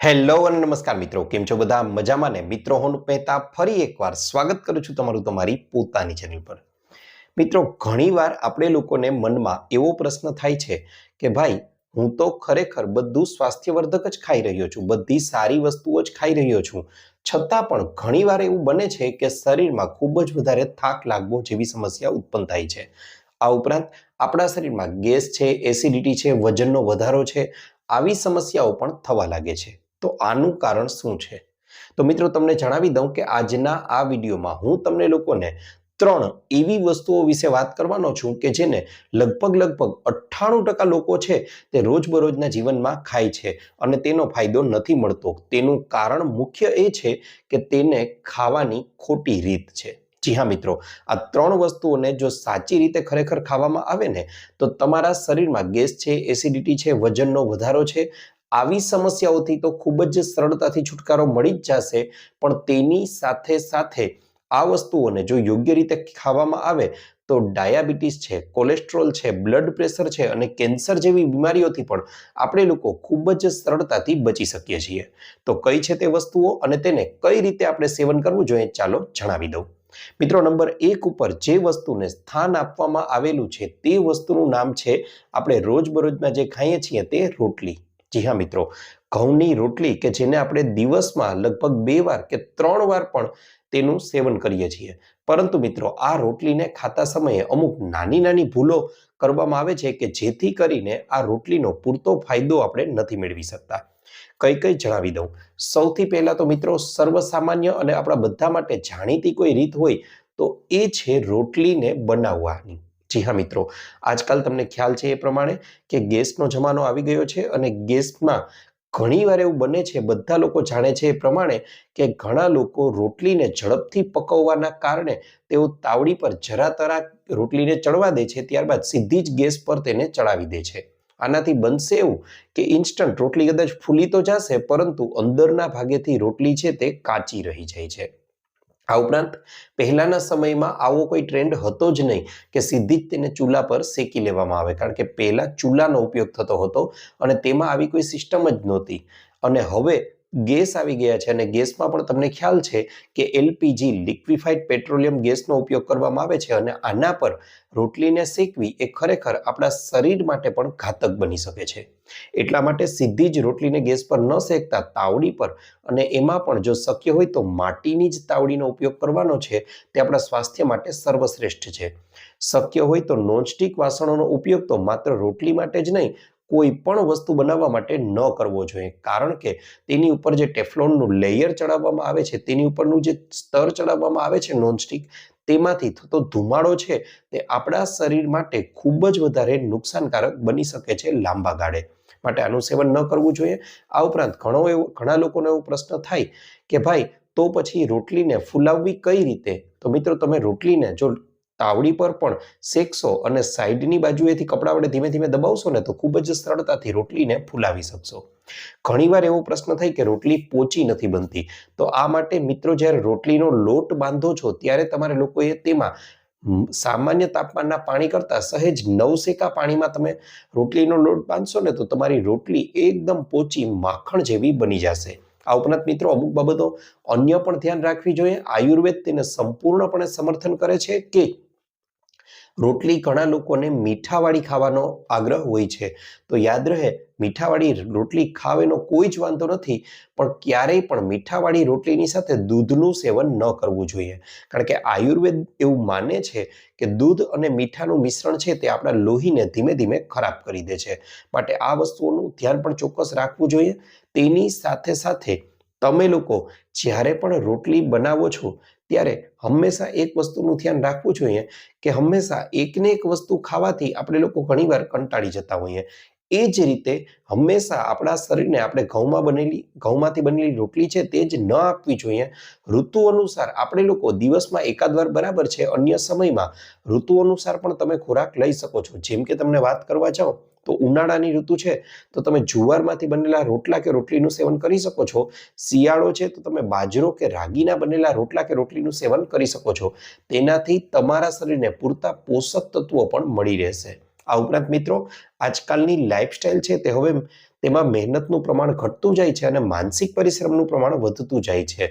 Hello અને નમસ્કાર મિત્રો, કેમ છો બધા? મજામાં ને? મિત્રો હું મહેતા ફરી એકવાર સ્વાગત કરું છું તમારું તમારી પોતાની ચેનલ પર. મિત્રો, ઘણીવાર આપણે લોકોને મનમાં એવો પ્રશ્ન થાય છે કે ભાઈ, હું તો ખરેખર બધું સ્વાસ્થ્યવર્ધક જ ખાઈ રહ્યો છું, બધી સારી વસ્તુઓ જ ખાઈ રહ્યો છું, છતાં પણ ઘણીવાર એવું બને છે કે શરીરમાં ખૂબ જ વધારે થાક લાગવો જેવી સમસ્યા ઉત્પન્ન થાય છે. આ ઉપરાંત આપણા શરીરમાં ગેસ છે, એસિડિટી છે, વજનનો વધારો છે, આવી સમસ્યાઓ પણ થવા લાગે છે. તો આનું કારણ શું છે? તો મિત્રો, તમને જણાવી દઉં કે આજના આ વિડીયોમાં હું તમને લોકોને 3 એવી વસ્તુઓ વિશે વાત કરવાનો છું કે જેને લગભગ 98% લોકો છે તે રોજબરોજના જીવનમાં ખાય છે અને તેનો ફાયદો નથી મળતો. તેનું કારણ મુખ્ય એ છે કે તેને ખાવાની ખોટી રીત છે. જી હા મિત્રો, આ 3 વસ્તુઓને જો સાચી રીતે ખરેખર ખાવામાં આવે ને તો તમારા શરીરમાં ગેસ છે, એસિડિટી છે, વજનનો વધારો છે, આવી સમસ્યાઓથી તો ખૂબ જ સરળતાથી છુટકારો મળી જ જશે. પણ તેની સાથે સાથે આ વસ્તુઓને જો યોગ્ય રીતે ખાવામાં આવે તો ડાયાબિટીસ છે, કોલેસ્ટ્રોલ છે, બ્લડ પ્રેશર છે અને કેન્સર જેવી બીમારીઓથી પણ આપણે લોકો ખૂબ જ સરળતાથી બચી શકીએ છીએ. તો કઈ છે તે વસ્તુઓ અને તેને કઈ રીતે આપણે સેવન કરવું જોઈએ, ચાલો જણાવી દઉં. મિત્રો, નંબર 1 ઉપર જે વસ્તુને સ્થાન આપવામાં આવેલું છે તે વસ્તુનું નામ છે આપણે રોજબરોજમાં જે ખાઈએ છીએ તે રોટલી. જી હા મિત્રો, ઘઉંની રોટલી કે જેને આપણે દિવસમાં લગભગ 2 વાર કે 3 વાર પણ તેનું સેવન કરીએ છીએ. પરંતુ મિત્રો, આ રોટલીને ખાતા સમયે અમુક નાની ભૂલો કરવામાં આવે છે કે જેથી કરીને આ રોટલીનો પૂરતો ફાયદો આપણે નથી મેળવી શકતા. કઈ જણાવી દઉં. સૌથી પહેલા તો મિત્રો, સર્વસામાન્ય અને આપણા બધા માટે જાણીતી કોઈ રીત હોય તો એ છે રોટલીને બનાવવાની. જી હા મિત્રો, આજકાલ તમને ખ્યાલ છે એ પ્રમાણે કે ગેસનો જમાનો આવી ગયો છે અને ગેસમાં ઘણીવાર એવું બને છે, બધા લોકો જાણે છે એ પ્રમાણે કે ઘણા લોકો રોટલીને ઝડપથી પકવવાના કારણે તેઓ તાવડી પર જરા રોટલીને ચડવા દે છે, ત્યારબાદ સીધી જ ગેસ પર તેને ચડાવી દે છે. આનાથી બનશે એવું કે ઇન્સ્ટન્ટ રોટલી કદાચ ફૂલી તો જશે પરંતુ અંદરના ભાગેથી રોટલી છે તે કાચી રહી જાય છે. આ ઉપરાંત પહેલાના સમયમાં આવો કોઈ ટ્રેન્ડ હતો જ નહીં કે સીધી જ તેને ચૂલા પર શેકી લેવામાં આવે, કારણ કે પહેલા ચૂલાનો ઉપયોગ થતો હતો અને તેમાં આવી કોઈ સિસ્ટમ જ નહોતી. અને હવે ગેસ આવી ગયા છે અને ગેસમાં પણ તમને ખ્યાલ છે કે એલપીજી લિક્વિફાઈડ પેટ્રોલિયમ ગેસનો ઉપયોગ કરવામાં આવે છે અને આના પર રોટલીને શેકવી એ ખરેખર આપણા શરીર માટે પણ ઘાતક બની શકે છે. એટલા માટે સીધી જ રોટલીને ગેસ પર ન શેકતા તાવડી પર, અને એમાં પણ જો શક્ય હોય તો માટીની જ તાવડીનો ઉપયોગ કરવાનો છે, તે આપણા સ્વાસ્થ્ય માટે સર્વશ્રેષ્ઠ છે. શક્ય હોય તો નોનસ્ટિક વાસણોનો ઉપયોગ તો માત્ર રોટલી માટે જ નહીં, કોઈ પણ વસ્તુ બનાવવા માટે ન કરવો જોઈએ, કારણ કે તેની ઉપર જે ટેફલોનનું લેયર ચડાવવામાં આવે છે, તેની ઉપરનું જે સ્તર ચડાવવામાં આવે છે નોનસ્ટિક, તેમાંથી થતો ધુમાડો છે તે આપણા શરીર માટે ખૂબ જ વધારે નુકસાનકારક બની શકે છે લાંબા ગાળે. માટે આનું સેવન ન કરવું જોઈએ. આ ઉપરાંત ઘણા લોકોનો એવો પ્રશ્ન થાય કે ભાઈ, તો પછી રોટલીને ફૂલાવવી કઈ રીતે? તો મિત્રો, તમે રોટલીને જો તાવડી પર પણ શેકશો અને સાઈડની બાજુએથી કપડા વડે ધીમે ધીમે દબાવશો ને તો ખૂબ જ સરળતાથી રોટલીને ફૂલાવી શકશો. ઘણીવાર એવો પ્રશ્ન થાય કે રોટલી પોચી નથી બનતી. તો આ માટે મિત્રો, જ્યારે રોટલીનો લોટ બાંધો છો ત્યારે તમારે લોકોએ તેમાં સામાન્ય તાપમાનના પાણી કરતા સહેજ નવસેકા પાણીમાં તમે રોટલીનો લોટ બાંધશો ને તો તમારી રોટલી એકદમ પોચી માખણ જેવી બની જશે. આ ઉપરાંત મિત્રો, અમુક બાબતો અન્ય પણ ધ્યાન રાખવી જોઈએ. આયુર્વેદ તેને સંપૂર્ણપણે સમર્થન કરે છે કે રોટલી ઘણા લોકોને મીઠાવાળી ખાવાનો આગ્રહ હોય છે. તો યાદ રહે, મીઠાવાળી રોટલી ખાવ એનો કોઈ જ વાંધો નથી, પણ ક્યારેય પણ મીઠાવાળી રોટલીની સાથે દૂધનું સેવન ન કરવું જોઈએ, કારણ કે આયુર્વેદ એવું માને છે કે દૂધ અને મીઠાનું મિશ્રણ છે તે આપણા લોહીને ધીમે ધીમે ખરાબ કરી દે છે. માટે આ વસ્તુઓનું ધ્યાન પણ ચોક્કસ રાખવું જોઈએ. તેની સાથે સાથે તમે લોકો જ્યારે પણ રોટલી બનાવો છો ત્યારે હંમેશા એક વસ્તુનું ધ્યાન રાખવું જોઈએ કે હંમેશા એકને એક વસ્તુ ખાવાથી આપણે લોકો ઘણીવાર કંટાળી જતા હોઈએ. એ જ રીતે હંમેશા આપણા શરીરને આપણે ઘઉંમાંથી બનેલી રોટલી છે તે જ ન આપવી જોઈએ. ઋતુ અનુસાર આપણે લોકો દિવસમાં એકાદ વાર બરાબર છે, અન્ય સમયમાં ઋતુ અનુસાર પણ તમે ખોરાક લઈ શકો છો. જેમ કે તમને વાત કરવા જાઓ તો ઉનાળાની ઋતુ છે તો તમે જુવારમાંથી બનેલા રોટલા કે રોટલીનું સેવન કરી શકો છો. શિયાળો છે તો તમે બાજરો કે રાગીના બનેલા રોટલા કે રોટલીનું સેવન કરી શકો છો. તેનાથી તમારા શરીરને પૂરતા પોષક તત્વો પણ મળી રહેશે. આ ઉપરાંત મિત્રો, આજકાલની લાઈફસ્ટાઈલ છે તે હવે તેમાં મહેનતનું પ્રમાણ ઘટતું જાય છે અને માનસિક પરિશ્રમનું પ્રમાણ વધતું જાય છે.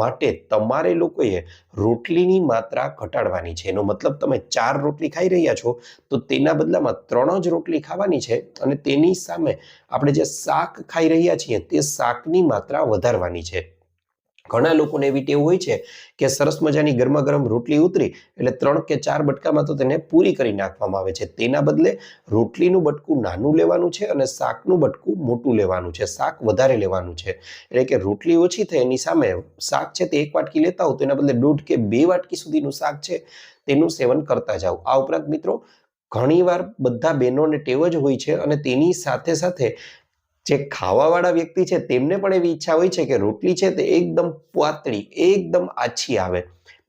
માટે તમારે લોકોએ રોટલીની માત્રા ઘટાડવાની છે. એનો મતલબ તમે 4 રોટલી ખાઈ રહ્યા છો તો તેના બદલામાં 3 જ રોટલી ખાવાની છે અને તેની સામે આપણે જે શાક ખાઈ રહ્યા છીએ તે શાકની માત્રા વધારવાની છે. ઘણા લોકોને એવી ટેવ હોય છે કે સરસ મજાની ગરમા ગરમ રોટલી ઉતરી એટલે 3 કે 4 બટકામાં તો તેને પૂરી કરી નાખવામાં આવે છે. તેના બદલે રોટલીનું બટકું નાનું લેવાનું છે અને શાકનું બટકું મોટું લેવાનું છે. શાક વધારે લેવાનું છે. એટલે કે રોટલી ઓછી થાય એની સામે શાક છે તે 1 વાટકી લેતા હો તો એના બદલે 1.5 કે 2 વાટકી સુધીનું શાક છે તેનું સેવન કરતા જાઓ. આ ઉપરાંત મિત્રો ઘણીવાર બધા બહેનોને ટેવ જ હોય છે અને તેની સાથે સાથે જે ખાવાવાળા વ્યક્તિ છે તેમને પણ એવી ઈચ્છા હોય છે કે રોટલી છે તે એકદમ પાતળી, એકદમ આછી આવે.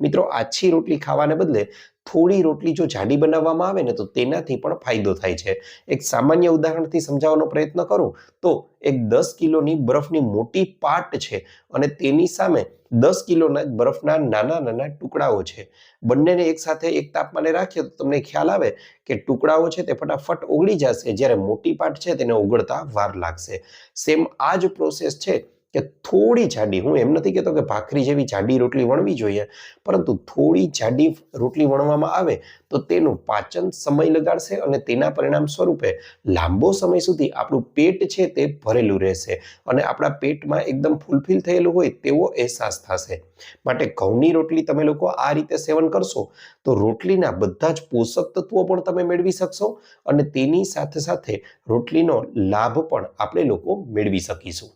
મિત્રો, આછી રોટલી ખાવાને બદલે થોડી રોટલી જો જાડી બનાવવામાં આવે ને તો તેનાથી પણ ફાયદો થાય છે. એક સામાન્ય ઉદાહરણથી સમજાવવાનો પ્રયત્ન કરું તો એક 10 કિલોની બરફની મોટી પાટ છે અને તેની સામે 10 કિલોના બરફના નાના નાના ટુકડાઓ છે. બંનેને એકસાથે એક તાપમાને રાખીએ તો તમને ખ્યાલ આવે કે ટુકડાઓ છે તે ફટાફટ ઓગળી જશે, જ્યારે મોટી પાટ છે તેને ઓગળતા વાર લાગશે. સેમ આ જ પ્રોસેસ છે કે થોડી જાડી, હું એમ નથી કહેતો કે ભાખરી જેવી જાડી રોટલી વણવી જોઈએ, પરંતુ થોડી જાડી રોટલી વણવામાં આવે તો તેનું પાચન સમય લગાડશે અને તેના પરિણામ સ્વરૂપે લાંબો સમય સુધી આપણું પેટ છે તે ભરેલું રહેશે અને આપણા પેટમાં એકદમ ફૂલફિલ થયેલું હોય તેવો અહેસાસ થશે. માટે ઘઉંની રોટલી તમે લોકો આ રીતે સેવન કરશો તો રોટલીના બધા જ પોષક તત્વો પણ તમે મેળવી શકશો અને તેની સાથે સાથે રોટલીનો લાભ પણ આપણે લોકો મેળવી શકીશું.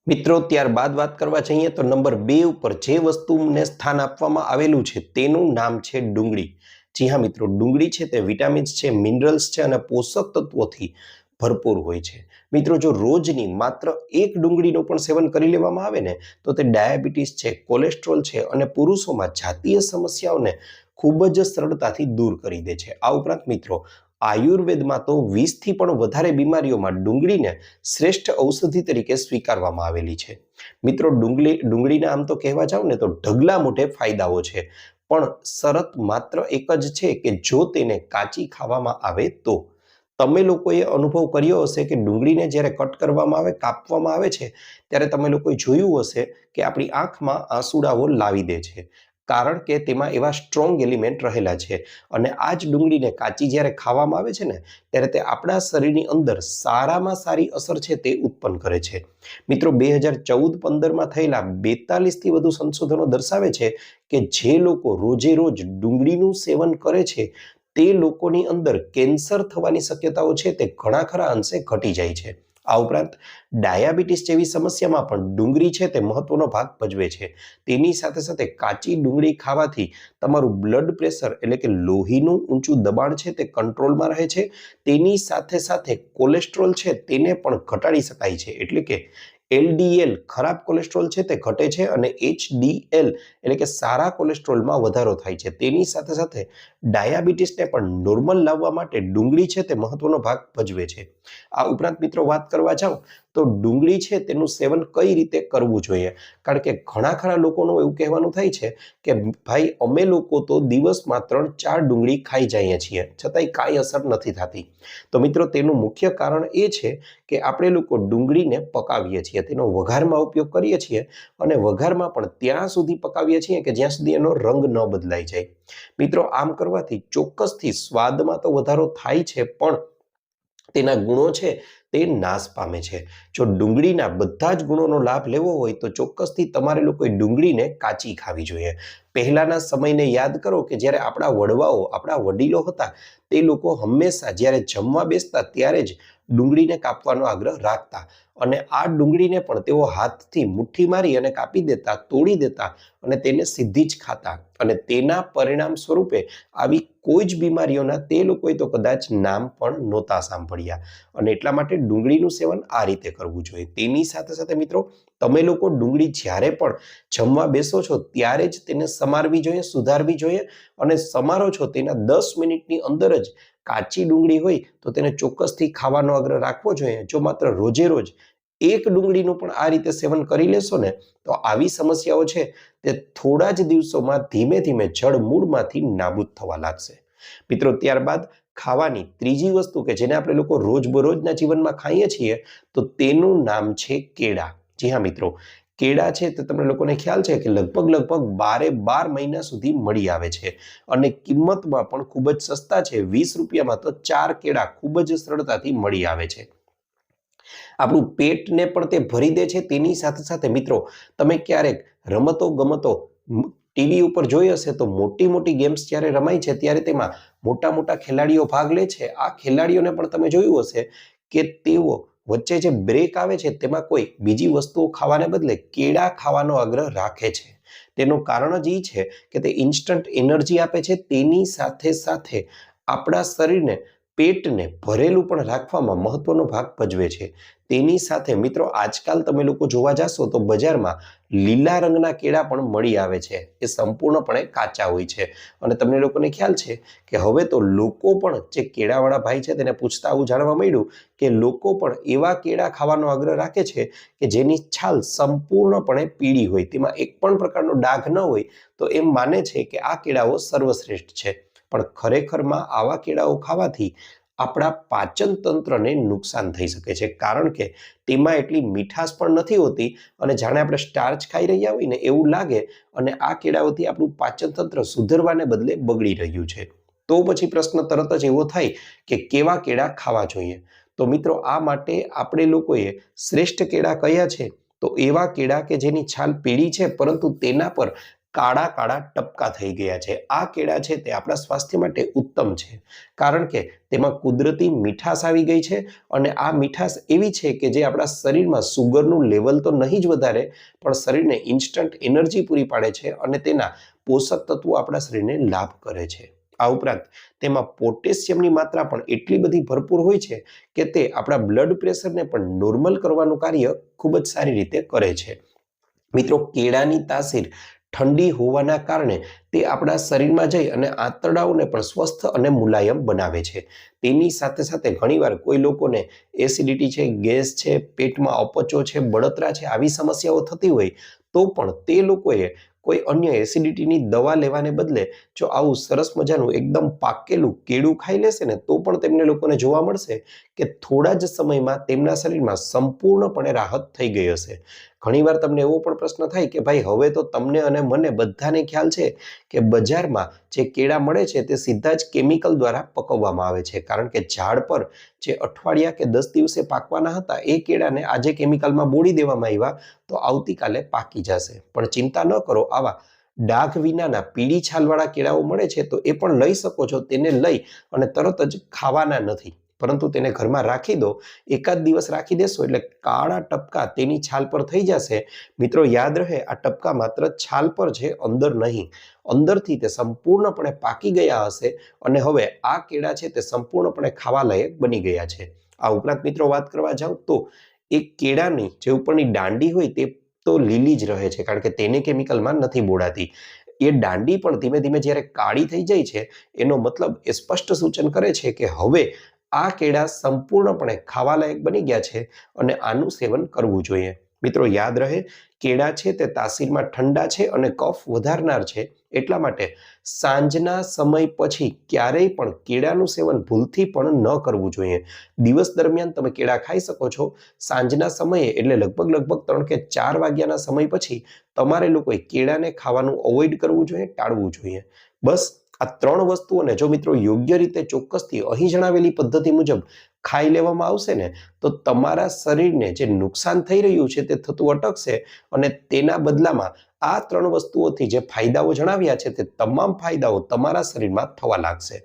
મિત્રો, ત્યારબાદ વાત કરવા જઈએ તો નંબર 2 ઉપર જે વસ્તુને સ્થાન આપવામાં આવેલું છે તેનું નામ છે ડુંગળી. જી હા મિત્રો, ડુંગળી છે તે વિટામિન્સ છે, મિનરલ્સ છે અને પોષક તત્વોથી ભરપૂર હોય છે. મિત્રો, જો રોજની માત્ર 1 ડુંગળીનું પણ સેવન કરી લેવામાં આવે ને તો તે ડાયાબિટીસ છે, કોલેસ્ટ્રોલ છે અને પુરુષોમાં જાતીય સમસ્યાઓને ખૂબ જ સરળતાથી દૂર કરી દે છે. આ ઉપરાંત મિત્રો, આયુર્વેદમાં તો 20 થી પણ વધારે બીમારીઓમાં ડુંગળીને શ્રેષ્ઠ ઔષધિ તરીકે સ્વીકારવામાં આવેલી છે. મિત્રો, ડુંગળીના આમ તો કહેવા જાવ ને તો ઢગલા મોટે ફાયદાઓ છે, પણ શરત માત્ર એક જ છે કે જો તેને કાચી ખાવામાં આવે તો. તમે લોકોએ અનુભવ કર્યો હશે કે ડુંગળીને જ્યારે કટ કરવામાં આવે, કાપવામાં આવે છે ત્યારે તમે લોકોએ જોયું હશે કે આપણી આંખમાં આંસુડાઓ લાવી દે છે, કારણ કે તેમાં એવા સ્ટ્રોંગ એલિમેન્ટ રહેલા છે. અને આ જ ડુંગળીને કાચી જ્યારે ખાવામાં આવે છે ને ત્યારે તે આપણા શરીરની અંદર સારામાં સારી અસર છે તે ઉત્પન્ન કરે છે. મિત્રો, 2014-15માં થયેલા 42થી વધુ સંશોધનો દર્શાવે છે કે જે લોકો રોજે રોજ ડુંગળીનું સેવન કરે છે તે લોકોની અંદર કેન્સર થવાની શક્યતાઓ છે તે ઘણા ખરા અંશે ઘટી જાય છે. આ ઉપરાંત ડાયાબિટીસ જેવી સમસ્યામાં પણ ડુંગળી છે તે મહત્વનો ભાગ ભજવે છે. તેની સાથે સાથે કાચી ડુંગળી ખાવાથી તમારું બ્લડ પ્રેશર એટલે કે લોહીનું ઊંચું દબાણ છે તે કંટ્રોલમાં રહે છે. તેની સાથે સાથે કોલેસ્ટ્રોલ છે તેને પણ ઘટાડી શકાય છે. એટલે કે LDL ખરાબ કોલેસ્ટ્રોલ છે તે ઘટે છે અને HDL એટલે કે સારા કોલેસ્ટ્રોલમાં વધારો થાય છે. તેની સાથે સાથે ડાયાબિટીસને પણ નોર્મલ લાવવા માટે ડુંગળી છે તે મહત્વનો ભાગ ભજવે છે. આ ઉપરાંત મિત્રો વાત કરવા જાઓ તો ડુંગળી છે તેનું સેવન કઈ રીતે કરવું જોઈએ, કારણ કે ઘણા ખરા લોકોનું એવું કહેવાનું થાય છે કે ભાઈ અમે લોકો તો દિવસમાં 3-4 ડુંગળી ખાઈ જઈએ છીએ છતાંય કાંઈ અસર નથી થતી. તો મિત્રો, તેનું મુખ્ય કારણ એ છે કે આપણે લોકો ડુંગળીને પકાવીએ છીએ, તેનો વઘારમાં ઉપયોગ કરીએ છીએ અને વઘારમાં પણ ત્યાં સુધી પકાવીએ છીએ કે જ્યાં સુધી એનો રંગ ન બદલાઈ જાય. મિત્રો, આમ કરવાથી ચોક્કસથી સ્વાદમાં તો વધારો થાય છે પણ તેના ગુણો છે તે નાશ પામે છે. જો ડુંગળીના બધા જ ગુણોનો લાભ લેવો હોય તો ચોક્કસથી તમારે લોકોએ ડુંગળીને કાચી ખાવી જોઈએ. પહેલાના સમયને યાદ કરો કે જ્યારે આપણા વડવાઓ, આપણા વડીલો હતા તે લોકો હંમેશા જ્યારે જમવા બેસતા ત્યારે જ ડુંગળીને કાપવાનો આગ્રહ રાખતા અને આ ડુંગળીને પણ તેઓ હાથથી મુઠ્ઠી મારી અને કાપી દેતા, તોડી દેતા અને તેને સીધી જ ખાતા અને તેના પરિણામ સ્વરૂપે આવી કોઈ જ બીમારીઓના તે લોકોએ તો કદાચ નામ પણ નહોતા સાંભળ્યા. અને એટલા માટે ડુંગળીનું સેવન આ રીતે કરવું જોઈએ. તેની સાથે સાથે મિત્રો, તમે લોકો ડુંગળી જ્યારે પણ જમવા બેસો છો ત્યારે જ તેને સમારવી જોઈએ, સુધારવી જોઈએ અને સમારો છો તેના 10 મિનિટની અંદર જ કાચી ડુંગળી હોય તો તેને ચોક્કસથી ખાવાનો આગ્રહ રાખવો જોઈએ. જો માત્ર રોજે રોજ 1 ડુંગળીનું પણ આ રીતે સેવન કરી લેશો ને તો આવી સમસ્યાઓ છે તે થોડા જ દિવસોમાં ધીમે ધીમે જડ મૂળમાંથી નાબૂદ થવા લાગશે. મિત્રો, ત્યારબાદ ખાવાની ત્રીજી વસ્તુ કે જેને આપણે લોકો રોજબરોજના જીવનમાં ખાઈએ છીએ તો તેનું નામ છે કેળા. જી હા મિત્રો, કેળા છે તો તમને લોકોને ખ્યાલ છે કે લગભગ 12 મહિના સુધી મળી આવે છે અને કિંમતમાં પણ ખૂબ જ સસ્તા છે. 20 રૂપિયામાં તો 4 કેળા ખૂબ જ સરળતાથી મળી આવે છે. આપણું પેટને પણ તે ભરી દે છે. તેની સાથે સાથે મિત્રો તમે ક્યારેક રમતો ગમતો ટીવી ઉપર જોઈ હશે તો મોટી મોટી ગેમ્સ જ્યારે રમાય છે ત્યારે તેમાં મોટા મોટા ખેલાડીઓ ભાગ લે છે. આ ખેલાડીઓને પણ તમે જોયું હશે કે તેઓ વચ્ચે જે બ્રેક આવે છે તેમાં કોઈ બીજી વસ્તુઓ ખાવાને બદલે કેળા ખાવાનો આગ્રહ રાખે છે. તેનું કારણ જ એ છે કે તે ઇન્સ્ટન્ટ એનર્જી આપે છે. તેની સાથે સાથે આપણા શરીરને પેટને ભરેલું પણ રાખવામાં મહત્વનો ભાગ ભજવે છે. તેની સાથે મિત્રો આજકાલ તમે લોકો જોવા જશો તો બજારમાં લીલા રંગના કેળા પણ મળી આવે છે. એ સંપૂર્ણપણે કાચા હોય છે અને તમને લોકોને ખ્યાલ છે કે હવે તો લોકો પણ જે કેળાવાળા ભાઈ છે તેને પૂછતા આવું જાણવા મળ્યું કે લોકો પણ એવા કેળા ખાવાનો આગ્રહ રાખે છે કે જેની છાલ સંપૂર્ણપણે પીળી હોય, તેમાં એક પણ પ્રકારનો ડાઘ ન હોય, તો એમ માને છે કે આ કેળાઓ સર્વશ્રેષ્ઠ છે. પણ ખરેખરમાં આવા કેળાઓ ખાવાથી આપણા પાચન તંત્રને નુકસાન થઈ શકે છે, કારણ કે તેમાં એટલી મીઠાશ પણ નથી હોતી અને જાણે આપણે સ્ટાર્ચ ખાઈ રહ્યા હોય ને એવું લાગે અને આ કેળાઓથી આપણું પાચન તંત્ર સુધરવાને બદલે બગડી રહ્યું છે. તો પછી પ્રશ્ન તરત જ એવો થાય કે કેવા કેળા ખાવા જોઈએ? તો મિત્રો આ માટે આપણે લોકોએ શ્રેષ્ઠ કેળા કયા છે? તો એવા કેળા કે જેની છાલ પીળી છે પરંતુ તેના પર કાળા કાળા ટપકા થઈ ગયા છે. આ કેળા છે તે આપણા સ્વાસ્થ્ય માટે ઉત્તમ છે, કારણ કે તેમાં કુદરતી મીઠાશ આવી ગઈ છે અને આ મીઠાશ એવી છે કે જે આપણા શરીરમાં સુગરનું લેવલ તો નહીં જ વધારે, પણ શરીરને ઇન્સ્ટન્ટ એનર્જી પૂરી પાડે છે અને તેના પોષક તત્વો આપણા શરીરને લાભ કરે છે. આ ઉપરાંત તેમાં પોટેશિયમની માત્રા પણ એટલી બધી ભરપૂર હોય છે કે તે આપણા બ્લડ પ્રેશરને પણ નોર્મલ કરવાનું કાર્ય ખૂબ જ સારી રીતે કરે છે. મિત્રો કેળાની તાસીર ઠંડી હોવાના કારણે તે આપણા શરીરમાં જઈ અને આંતરડાઓને પણ સ્વસ્થ અને મુલાયમ બનાવે છે. તેની સાથે સાથે ઘણીવાર કોઈ લોકોને એસિડિટી છે, ગેસ છે, પેટમાં અપચો છે, બળતરા છે, આવી સમસ્યાઓ થતી હોય તો પણ તે લોકોએ કોઈ અન્ય એસિડિટીની દવા લેવાને બદલે જો આવું સરસ મજાનું એકદમ પાકેલું કેળું ખાઈ લેશે ને તો પણ તેમને લોકોને જોવા મળશે કે થોડા જ સમયમાં તેમના શરીરમાં સંપૂર્ણપણે રાહત થઈ ગઈ હશે. ઘણીવાર તમને એવો પણ પ્રશ્ન થાય કે ભાઈ હવે તો તમને અને મને બધાને ખ્યાલ છે કે બજારમાં જે કેળા મળે છે તે સીધા જ કેમિકલ દ્વારા પકવવામાં આવે છે, કારણ કે ઝાડ પર જે અઠવાડિયા કે 10 દિવસે પાકવાના હતા એ કેળાને આજે કેમિકલમાં બોળી દેવામાં આવ્યા તો આવતીકાલે પાકી જશે. પણ ચિંતા ન કરો, આવા ડાઘ વિનાના પીળી છાલવાળા કેળાઓ મળે છે તો એ પણ લઈ શકો છો. તેને લઈ અને તરત જ ખાવાના નથી, પરંતુ તેને ઘરમાં રાખી દો. એકાદ દિવસ રાખી દેશો એટલે કાળા ટપકા તેની છાલ પર થઈ જશે. મિત્રો યાદ રહે, આ ટપકા માત્ર છાલ પર છે, અંદર નહીં. અંદરથી તે સંપૂર્ણપણે પાકી ગયા હશે અને હવે આ કેળા છે તે સંપૂર્ણપણે ખાવા લાયક બની ગયા છે. આ ઉપરાંત મિત્રો વાત કરવા જાઉં તો એક કેળાની જે ઉપરની દાંડી હોય તે તો લીલી જ રહે છે, કારણ કે તેને કેમિકલમાં નથી બોળાતી. એ દાંડી પણ ધીમે ધીમે જ્યારે કાળી થઈ જાય છે એનો મતલબ એ સ્પષ્ટ સૂચન કરે છે કે હવે આ કેળા સંપૂર્ણપણે ખાવા લાયક બની ગયા છે અને આનું સેવન કરવું જોઈએ. મિત્રો યાદ રહે, કેળા છે તે તાસીરમાં ઠંડા છે અને કફ વધારનાર છે, એટલા માટે સાંજના સમય પછી ક્યારેય પણ કેળાનું સેવન ભૂલથી પણ ન કરવું જોઈએ. દિવસ દરમિયાન તમે કેળા ખાઈ શકો છો, સાંજના સમયે એટલે લગભગ 3 કે 4 વાગ્યાના સમય પછી તમારે લોકોએ કેળાને ખાવાનું અવોઇડ કરવું જોઈએ, ટાળવું જોઈએ. બસ આ 3 વસ્તુઓને જો મિત્રો યોગ્ય રીતે ચોક્કસથી અહીં જણાવેલી પદ્ધતિ મુજબ ખાઈ લેવામાં આવશે ને તો તમારા શરીરને જે નુકસાન થઈ રહ્યું છે તે થતું અટકશે અને તેના બદલામાં આ 3 વસ્તુઓથી જે ફાયદાઓ જણાવ્યા છે તે તમામ ફાયદાઓ તમારા શરીરમાં થવા લાગશે.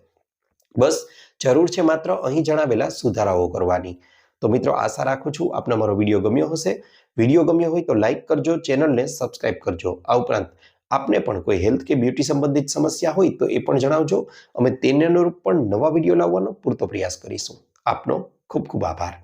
બસ જરૂર છે માત્ર અહીં જણાવેલા સુધારાઓ કરવાની. તો મિત્રો આશા રાખું છું આપને મારો વિડીયો ગમ્યો હશે. વિડીયો ગમ્યો હોય તો લાઈક કરજો, ચેનલને સબસ્ક્રાઇબ કરજો. આ ઉપરાંત આપને પણ કોઈ હેલ્થ કે બ્યુટી સંબંધિત સમસ્યા હોય તો એ પણ જણાવજો. અમે તેને અનુરૂપ પણ નવા વિડીયો લાવવાનો પૂરતો પ્રયાસ કરીશું. આપનો ખૂબ ખૂબ આભાર.